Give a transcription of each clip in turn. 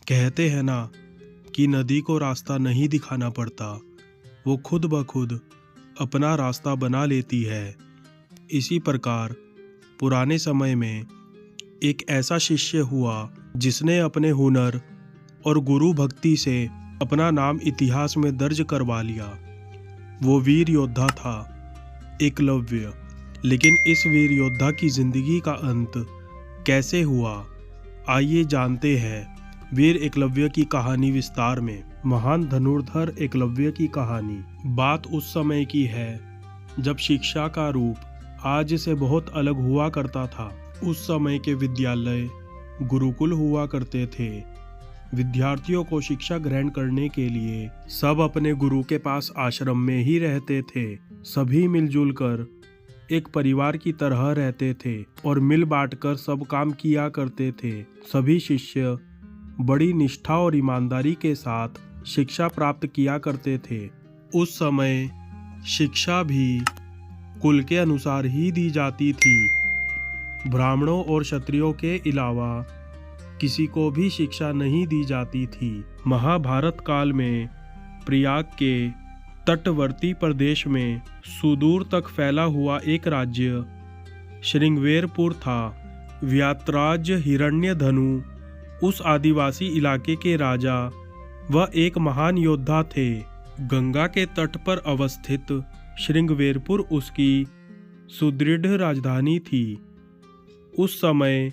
कहते हैं ना कि नदी को रास्ता नहीं दिखाना पड़ता, वो खुद ब खुद अपना रास्ता बना लेती है। इसी प्रकार पुराने समय में एक ऐसा शिष्य हुआ जिसने अपने हुनर और गुरु भक्ति से अपना नाम इतिहास में दर्ज करवा लिया। वो वीर योद्धा था, एकलव्य। लेकिन इस वीर योद्धा की जिंदगी का अंत कैसे हुआ, आइए जानते हैं वीर एकलव्य की कहानी विस्तार में। महान धनुर्धर एकलव्य की कहानी। बात उस समय की है जब शिक्षा का रूप आज से बहुत अलग हुआ करता था। उस समय के विद्यालय गुरुकुल हुआ करते थे। विद्यार्थियों को शिक्षा ग्रहण करने के लिए सब अपने गुरु के पास आश्रम में ही रहते थे। सभी मिलजुल कर एक परिवार की तरह रहते थे और मिल बांट कर सब काम किया करते थे। सभी शिष्य बड़ी निष्ठा और ईमानदारी के साथ शिक्षा प्राप्त किया करते थे। उस समय शिक्षा भी कुल के अनुसार ही दी जाती थी। ब्राह्मणों और क्षत्रियों के अलावा किसी को भी शिक्षा नहीं दी जाती थी। महाभारत काल में प्रयाग के तटवर्ती प्रदेश में सुदूर तक फैला हुआ एक राज्य श्रृंगवेरपुर था। व्यातराज हिरण्यधनु उस आदिवासी इलाके के राजा व एक महान योद्धा थे। गंगा के तट पर अवस्थित श्रृंगवेरपुर उसकी सुदृढ़ राजधानी थी। उस समय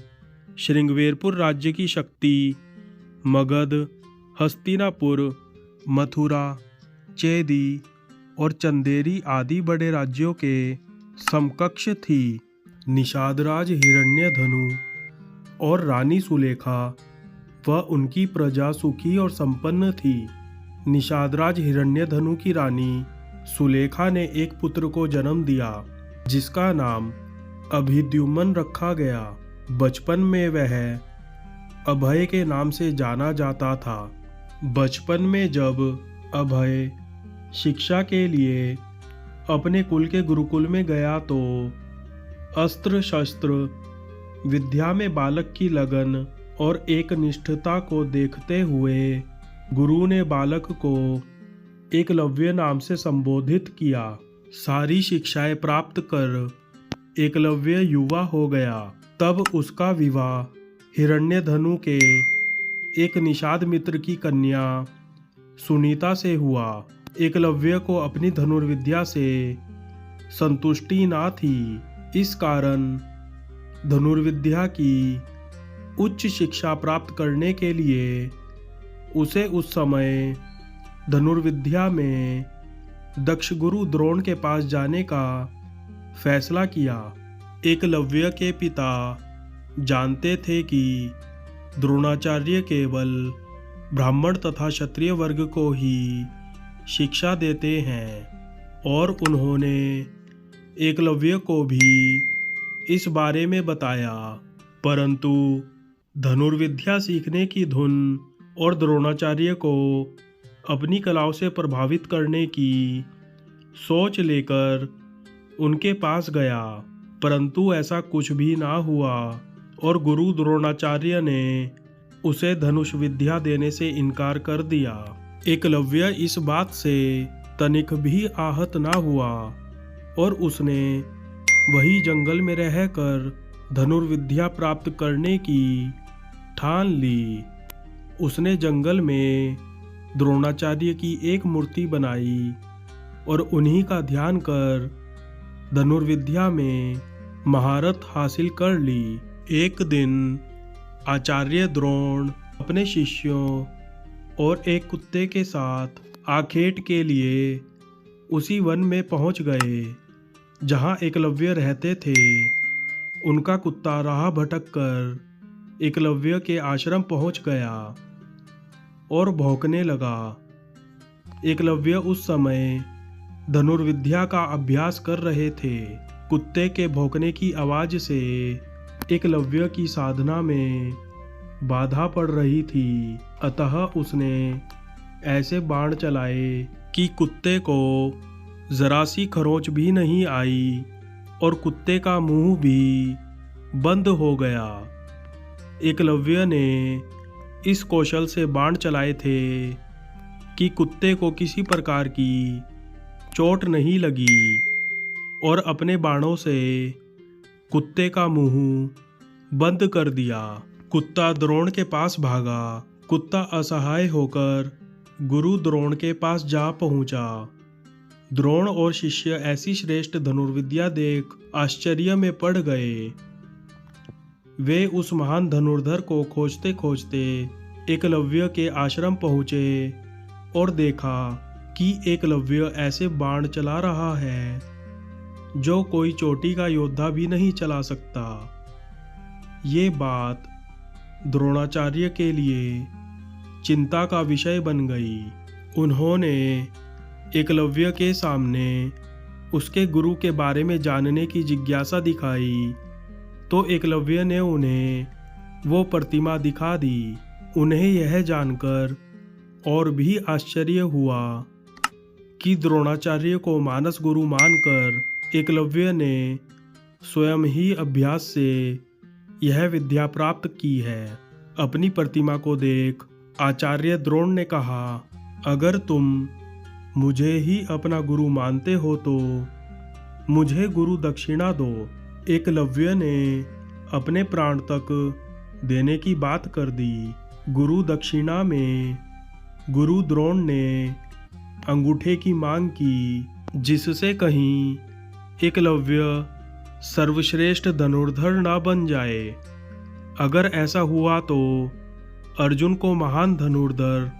श्रृंगवेरपुर राज्य की शक्ति मगध, हस्तिनापुर, मथुरा, चेदी और चंदेरी आदि बड़े राज्यों के समकक्ष थी। निषादराज हिरण्यधनु और रानी सुलेखा व उनकी प्रजा सुखी और संपन्न थी। निषादराज हिरण्यधनु की रानी सुलेखा ने एक पुत्र को जन्म दिया जिसका नाम अभिद्युम्न रखा गया। बचपन में वह अभय के नाम से जाना जाता था। बचपन में जब अभय शिक्षा के लिए अपने कुल के गुरुकुल में गया तो अस्त्र शस्त्र विद्या में बालक की लगन और एक निष्ठता को देखते हुए गुरु ने बालक को एकलव्य नाम से संबोधित किया। सारी शिक्षाएं प्राप्त कर एकलव्य युवा हो गया। तब उसका विवाह हिरण्यधनु के एक निषाद मित्र की कन्या सुनीता से हुआ। एकलव्य को अपनी धनुर्विद्या से संतुष्टि ना थी। इस कारण धनुर्विद्या की उच्च शिक्षा प्राप्त करने के लिए उसे उस समय धनुर्विद्या में दक्ष गुरु द्रोण के पास जाने का फैसला किया। एकलव्य के पिता जानते थे कि द्रोणाचार्य केवल ब्राह्मण तथा क्षत्रिय वर्ग को ही शिक्षा देते हैं और उन्होंने एकलव्य को भी इस बारे में बताया। परंतु धनुर्विद्या सीखने की धुन और द्रोणाचार्य को अपनी कलाओं से प्रभावित करने की सोच लेकर उनके पास गया, परंतु ऐसा कुछ भी ना हुआ और गुरु द्रोणाचार्य ने उसे धनुष विद्या देने से इनकार कर दिया। एकलव्य इस बात से तनिक भी आहत ना हुआ और उसने वही जंगल में रहकर धनुर्विद्या प्राप्त करने की ठान ली। उसने जंगल में द्रोणाचार्य की एक मूर्ति बनाई और उन्हीं का ध्यान कर धनुर्विद्या में महारत हासिल कर ली। एक दिन आचार्य द्रोण अपने शिष्यों और एक कुत्ते के साथ आखेट के लिए उसी वन में पहुंच गए जहां एकलव्य रहते थे। उनका कुत्ता राह भटक कर एकलव्य के आश्रम पहुंच गया और भौंकने लगा। एकलव्य उस समय धनुर्विद्या का अभ्यास कर रहे थे। कुत्ते के भौंकने की आवाज से एकलव्य की साधना में बाधा पड़ रही थी, अतः उसने ऐसे बाण चलाए कि कुत्ते को जरा सी खरोंच भी नहीं आई और कुत्ते का मुंह भी बंद हो गया। एकलव्य ने इस कौशल से बाण चलाए थे कि कुत्ते को किसी प्रकार की चोट नहीं लगी और अपने बाणों से कुत्ते का मुंह बंद कर दिया। कुत्ता द्रोण के पास भागा। कुत्ता असहाय होकर गुरु द्रोण के पास जा पहुंचा। द्रोण और शिष्य ऐसी श्रेष्ठ धनुर्विद्या देख आश्चर्य में पड़ गए। वे उस महान धनुर्धर को खोजते खोजते एकलव्य के आश्रम पहुंचे और देखा कि एकलव्य ऐसे बाण चला रहा है जो कोई चोटी का योद्धा भी नहीं चला सकता। ये बात द्रोणाचार्य के लिए चिंता का विषय बन गई। उन्होंने एकलव्य के सामने उसके गुरु के बारे में जानने की जिज्ञासा दिखाई तो एकलव्य ने उन्हें वो प्रतिमा दिखा दी। उन्हें यह जानकर और भी आश्चर्य हुआ कि द्रोणाचार्य को मानस गुरु मानकर एकलव्य ने स्वयं ही अभ्यास से यह विद्या प्राप्त की है। अपनी प्रतिमा को देख आचार्य द्रोण ने कहा, अगर तुम मुझे ही अपना गुरु मानते हो तो मुझे गुरु दक्षिणा दो। एकलव्य ने अपने प्राण तक देने की बात कर दी। गुरु दक्षिणा में गुरु द्रोण ने अंगूठे की मांग की, जिससे कहीं एकलव्य सर्वश्रेष्ठ धनुर्धर ना बन जाए। अगर ऐसा हुआ तो अर्जुन को महान धनुर्धर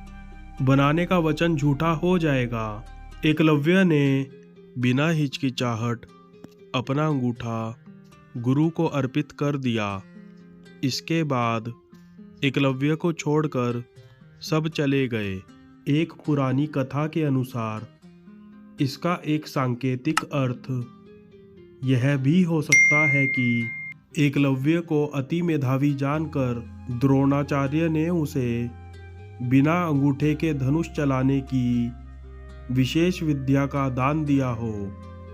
बनाने का वचन झूठा हो जाएगा। एकलव्य ने बिना हिचकिचाहट अपना अंगूठा गुरु को अर्पित कर दिया। इसके बाद एकलव्य को छोड़कर सब चले गए। एक पुरानी कथा के अनुसार इसका एक सांकेतिक अर्थ यह भी हो सकता है कि एकलव्य को अति मेधावी जानकर द्रोणाचार्य ने उसे बिना अंगूठे के धनुष चलाने की विशेष विद्या का दान दिया हो।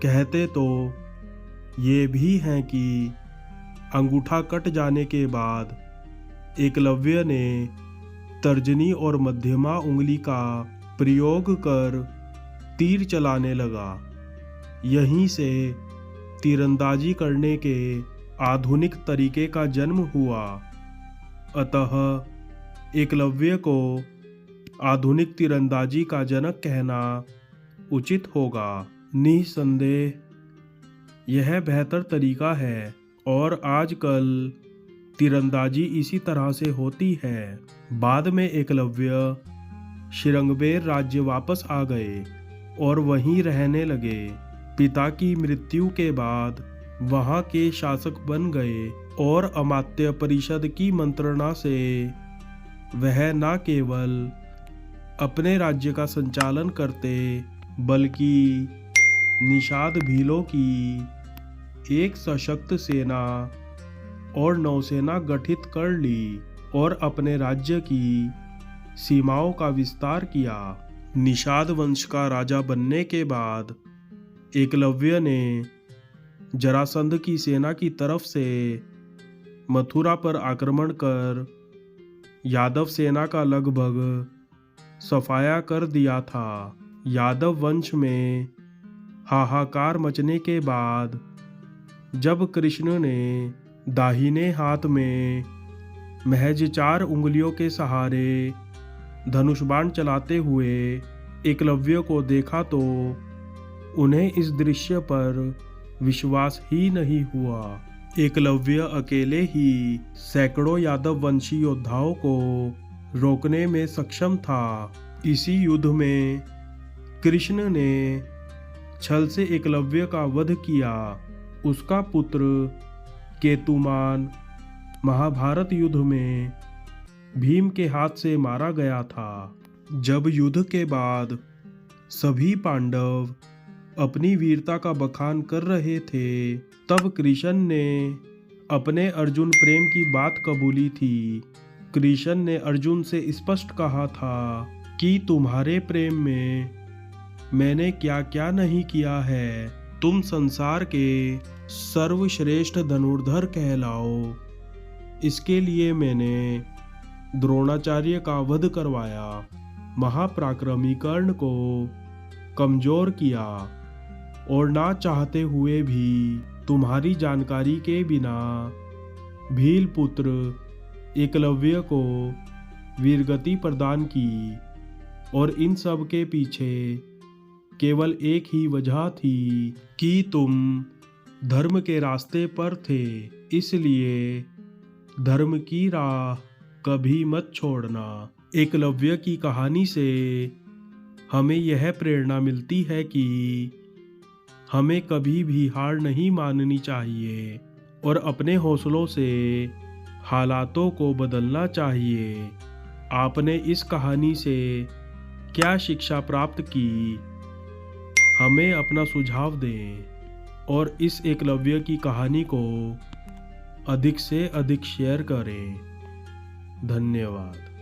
कहते तो ये भी हैं कि अंगूठा कट जाने के बाद एकलव्य ने तर्जनी और मध्यमा उंगली का प्रयोग कर तीर चलाने लगा। यहीं से तीरंदाजी करने के आधुनिक तरीके का जन्म हुआ। अतः एकलव्य को आधुनिक तीरंदाजी का जनक कहना उचित होगा। निसंदेह यह बेहतर तरीका है और आजकल तीरंदाजी इसी तरह से होती है। बाद में एकलव्य श्रृंगबेर राज्य वापस आ गए और वहीं रहने लगे। पिता की मृत्यु के बाद वहां के शासक बन गए और अमात्य परिषद की मंत्रणा से वह न केवल अपने राज्य का संचालन करते बल्कि निषाद भीलों की एक सशक्त सेना और नौसेना गठित कर ली और अपने राज्य की सीमाओं का विस्तार किया। निषाद वंश का राजा बनने के बाद एकलव्य ने जरासंध की सेना की तरफ से मथुरा पर आक्रमण कर यादव सेना का लगभग सफाया कर दिया था। यादव वंश में हाहाकार मचने के बाद जब कृष्ण ने दाहिने हाथ में महज 4 उंगलियों के सहारे धनुष बाण चलाते हुए एकलव्य को देखा तो उन्हें इस दृश्य पर विश्वास ही नहीं हुआ। एकलव्य अकेले ही सैकड़ों यादव वंशी योद्धाओं को रोकने में सक्षम था। इसी युद्ध में कृष्ण ने छल से एकलव्य का वध किया। उसका पुत्र केतुमान महाभारत युद्ध में भीम के हाथ से मारा गया था। जब युद्ध के बाद सभी पांडव अपनी वीरता का बखान कर रहे थे तब कृष्ण ने अपने अर्जुन प्रेम की बात कबूली थी। कृष्ण ने अर्जुन से स्पष्ट कहा था कि तुम्हारे प्रेम में मैंने क्या क्या नहीं किया है। तुम संसार के सर्वश्रेष्ठ धनुर्धर कहलाओ। इसके लिए मैंने द्रोणाचार्य का वध करवाया, महापराक्रमी कर्ण को कमजोर किया और ना चाहते हुए भी तुम्हारी जानकारी के बिना भील पुत्र एकलव्य को वीरगति प्रदान की। और इन सब के पीछे केवल एक ही वजह थी कि तुम धर्म के रास्ते पर थे, इसलिए धर्म की राह कभी मत छोड़ना। एकलव्य की कहानी से हमें यह प्रेरणा मिलती है कि हमें कभी भी हार नहीं माननी चाहिए और अपने हौसलों से हालातों को बदलना चाहिए। आपने इस कहानी से क्या शिक्षा प्राप्त की, हमें अपना सुझाव दें और इस एकलव्य की कहानी को अधिक से अधिक शेयर करें। धन्यवाद।